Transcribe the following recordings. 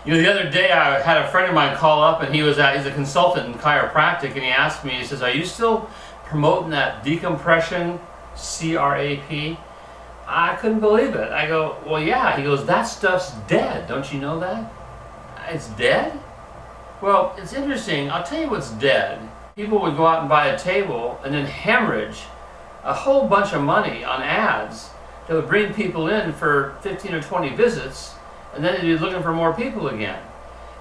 You know, the other day I had a friend of mine call up, and he's a consultant in chiropractic, and he asked me, he says, "Are you still promoting that decompression, CRAP?" I couldn't believe it. I go, "Well, yeah." He goes, "That stuff's dead. Don't you know that? It's dead?" Well, it's interesting. I'll tell you what's dead. People would go out and buy a table and then hemorrhage a whole bunch of money on ads that would bring people in for 15 or 20 visits, and then they'd be looking for more people again.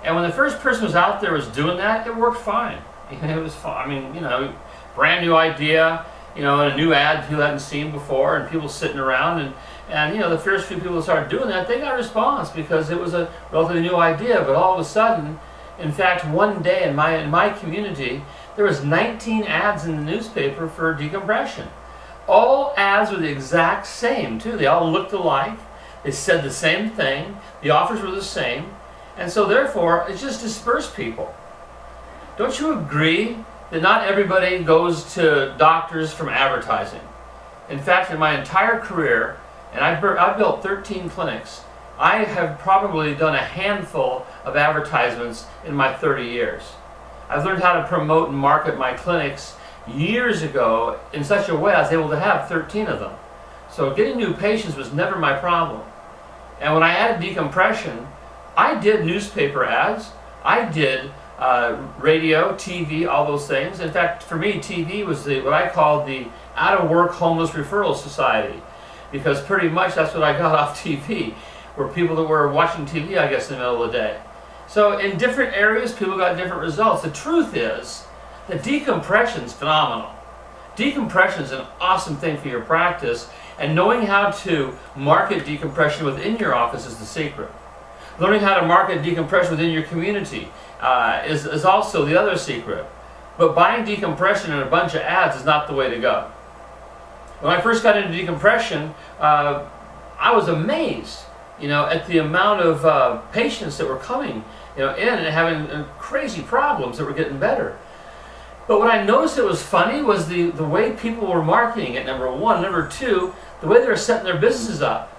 And when the first person was out there was doing that, it worked fine. It was fine. I mean, you know, brand new idea, you know, and a new ad people hadn't seen before, and people sitting around, and you know, the first few people that started doing that, they got a response because it was a relatively new idea. But all of a sudden, in fact, one day in my community, there was 19 ads in the newspaper for decompression. All ads were the exact same, too. They all looked alike. They said the same thing. The offers were the same. And so therefore, it just dispersed people. Don't you agree that not everybody goes to doctors from advertising? In fact, in my entire career, and I've built 13 clinics, I have probably done a handful of advertisements in my 30 years. I've learned how to promote and market my clinics years ago in such a way I was able to have 13 of them. So getting new patients was never my problem. And when I added decompression, I did newspaper ads, I did radio, TV, all those things. In fact, for me, TV was what I called the out-of-work homeless referral society, because pretty much that's what I got off TV, were people that were watching TV, I guess, in the middle of the day. So in different areas, people got different results. The truth is that decompression is phenomenal. Decompression is an awesome thing for your practice, and knowing how to market decompression within your office is the secret. Learning how to market decompression within your community is also the other secret. But buying decompression in a bunch of ads is not the way to go. When I first got into decompression, I was amazed, you know, at the amount of patients that were coming, you know, in and having crazy problems that were getting better. But what I noticed that was funny was the way people were marketing it, number one. Number two, the way they were setting their businesses up.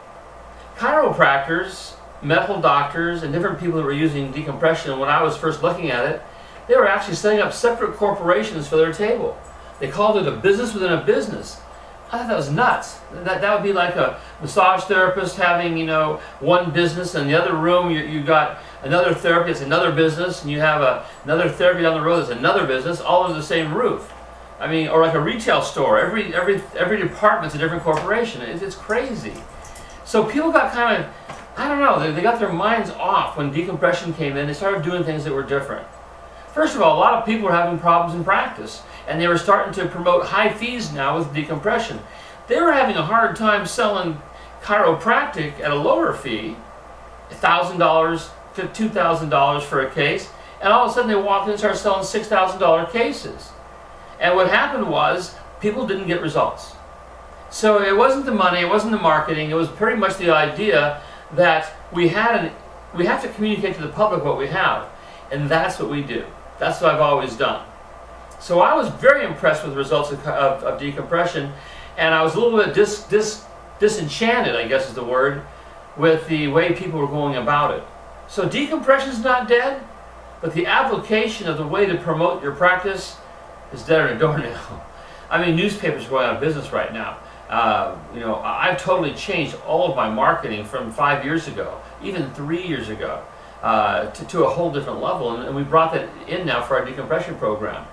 Chiropractors, medical doctors, and different people that were using decompression, when I was first looking at it, they were actually setting up separate corporations for their table. They called it a business within a business. I thought that was nuts. That would be like a massage therapist having, you know, one business, and in the other room you got another therapy, it's another business, and you have another therapy down the road, it's another business, all under the same roof. I mean, or like a retail store. Every department's a different corporation. It's crazy. So people got kind of, I don't know, they got their minds off when decompression came in. They started doing things that were different. First of all, a lot of people were having problems in practice, and they were starting to promote high fees now with decompression. They were having a hard time selling chiropractic at a lower fee, $1,000, $2,000 for a case, and all of a sudden they walked in and started selling $6,000 cases. And what happened was, people didn't get results. So it wasn't the money, it wasn't the marketing, it was pretty much the idea that we have to communicate to the public what we have, and that's what we do. That's what I've always done. So I was very impressed with the results of decompression, and I was a little bit disenchanted, I guess is the word, with the way people were going about it. So decompression is not dead, but the application of the way to promote your practice is deader than a doornail. I mean, newspapers are going out of business right now. You know, I've totally changed all of my marketing from 5 years ago, even 3 years ago, to a whole different level, and we brought that in now for our decompression program.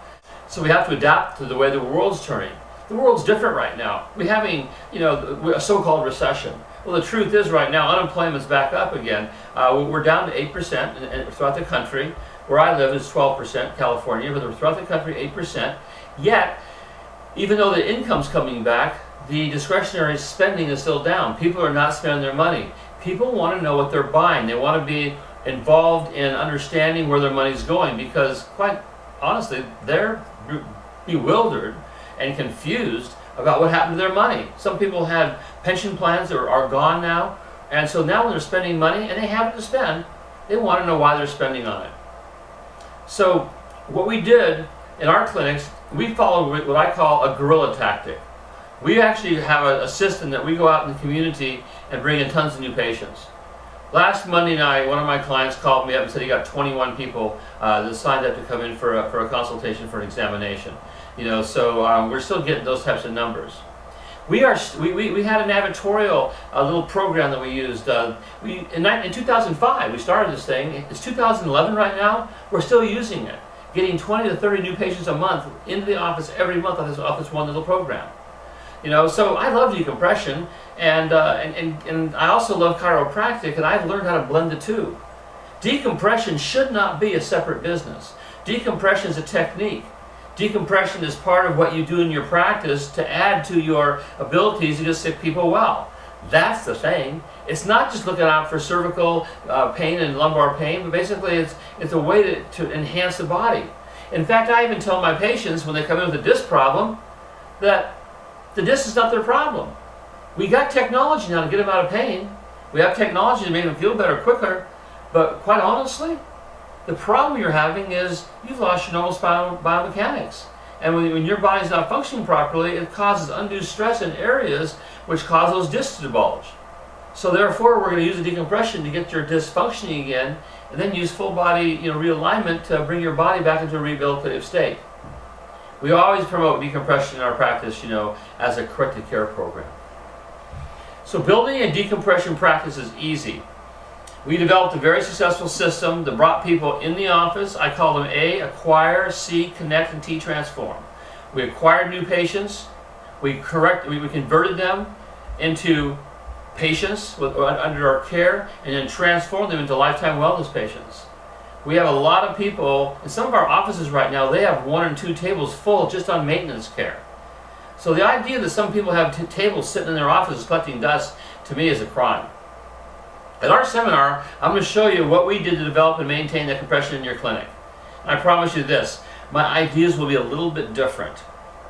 So we have to adapt to the way the world's turning. The world's different right now. We're having, you know, a so-called recession. Well, the truth is right now, unemployment's back up again. We're down to 8% throughout the country. Where I live is 12%, California, but throughout the country, 8%. Yet, even though the income's coming back, the discretionary spending is still down. People are not spending their money. People want to know what they're buying. They want to be involved in understanding where their money's going, because, quite honestly, they're bewildered and confused about what happened to their money. Some people had pension plans that are gone now, and so now when they're spending money and they have it to spend, they want to know why they're spending on it. So what we did in our clinics, we followed what I call a guerrilla tactic. We actually have a system that we go out in the community and bring in tons of new patients. Last Monday night, one of my clients called me up and said he got 21 people that signed up to come in for a consultation for an examination. You know, so we're still getting those types of numbers. We had an advertorial little program that we used. In 2005 we started this thing. It's 2011 right now. We're still using it, getting 20 to 30 new patients a month into the office every month off this one little program. You know, so I love decompression, and I also love chiropractic, and I've learned how to blend the two. Decompression should not be a separate business. Decompression is a technique. Decompression is part of what you do in your practice to add to your abilities to get sick people well. That's the thing. It's not just looking out for cervical pain and lumbar pain, but basically it's a way to enhance the body. In fact, I even tell my patients when they come in with a disc problem that the disc is not their problem. We got technology now to get them out of pain. We have technology to make them feel better quicker, but quite honestly, the problem you're having is you've lost your normal spinal biomechanics. And when your body's not functioning properly, it causes undue stress in areas which cause those discs to bulge. So therefore, we're going to use the decompression to get your disc functioning again, and then use full body realignment to bring your body back into a rehabilitative state. We always promote decompression in our practice, as a corrective care program. So building a decompression practice is easy. We developed a very successful system that brought people in the office. I call them A, acquire, C, connect, and T, transform. We acquired new patients. We converted them into patients under our care, and then transformed them into lifetime wellness patients. We have a lot of people in some of our offices right now. They have 1 and 2 tables full just on maintenance care. So the idea that some people have tables sitting in their offices collecting dust, to me, is a crime. At our seminar, I'm going to show you what we did to develop and maintain the compression in your clinic. And I promise you this, my ideas will be a little bit different.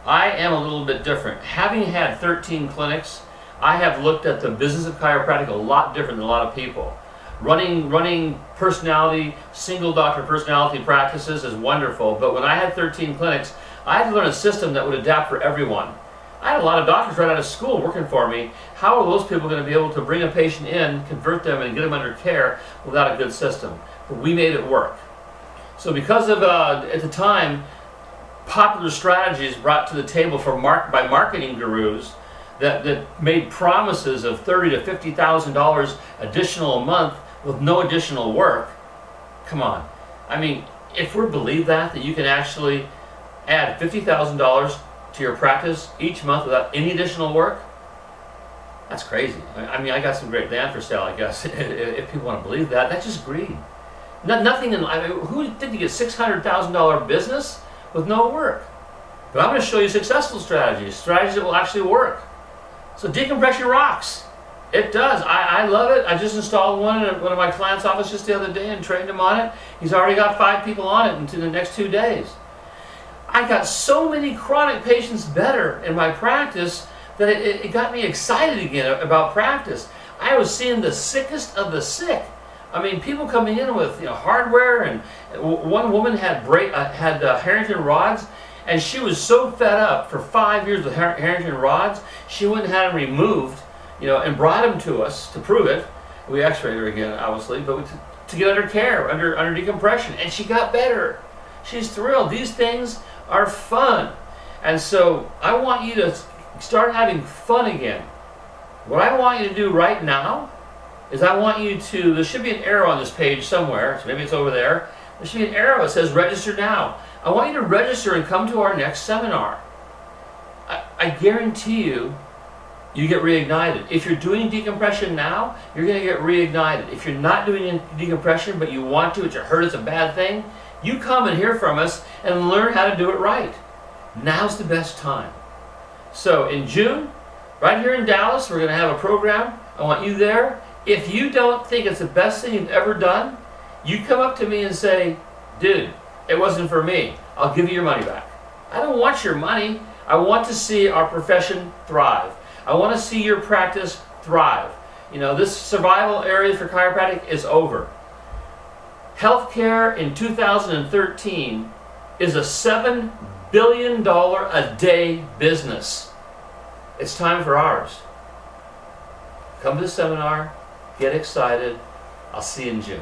I am a little bit different. Having had 13 clinics, I have looked at the business of chiropractic a lot different than a lot of people. Running personality, single doctor personality practices is wonderful, but when I had 13 clinics, I had to learn a system that would adapt for everyone. I had a lot of doctors right out of school working for me. How are those people going to be able to bring a patient in, convert them, and get them under care without a good system? But we made it work. So because of, at the time, popular strategies brought to the table by marketing gurus that made promises of $30,000 to $50,000 additional a month with no additional work, come on. I mean, if we believe that you can actually add $50,000 to your practice each month without any additional work, that's crazy. I mean, I got some great land for sale, I guess, if people want to believe that. That's just greed. Nothing in, I mean, who did you get $600,000 business with no work? But I'm going to show you successful strategies that will actually work. So decompression rocks. It does. I love it. I just installed one in one of my clients' office just the other day and trained him on it. He's already got 5 people on it in the next 2 days. I got so many chronic patients better in my practice that it got me excited again about practice. I was seeing the sickest of the sick. I mean, people coming in with hardware, and one woman had Harrington rods, and she was so fed up for 5 years with Harrington rods, she went and had them removed, and brought them to us to prove it. We x-rayed her again, obviously, but to get under care, under decompression, and she got better. She's thrilled. These things are fun. And so I want you to start having fun again. What I want you to do right now is I want you to, there should be an arrow on this page somewhere, so maybe it's over there. There should be an arrow that says register now. I want you to register and come to our next seminar. I guarantee you get reignited. If you're doing decompression now, you're going to get reignited. If you're not doing decompression but you want to, but you heard it's a bad thing, you come and hear from us and learn how to do it right. Now's the best time. So in June, right here in Dallas, we're going to have a program. I want you there. If you don't think it's the best thing you've ever done, you come up to me and say, dude, it wasn't for me. I'll give you your money back. I don't want your money. I want to see our profession thrive. I want to see your practice thrive. This survival area for chiropractic is over. Healthcare in 2013 is a $7 billion a day business. It's time for ours. Come to the seminar, get excited, I'll see you in June.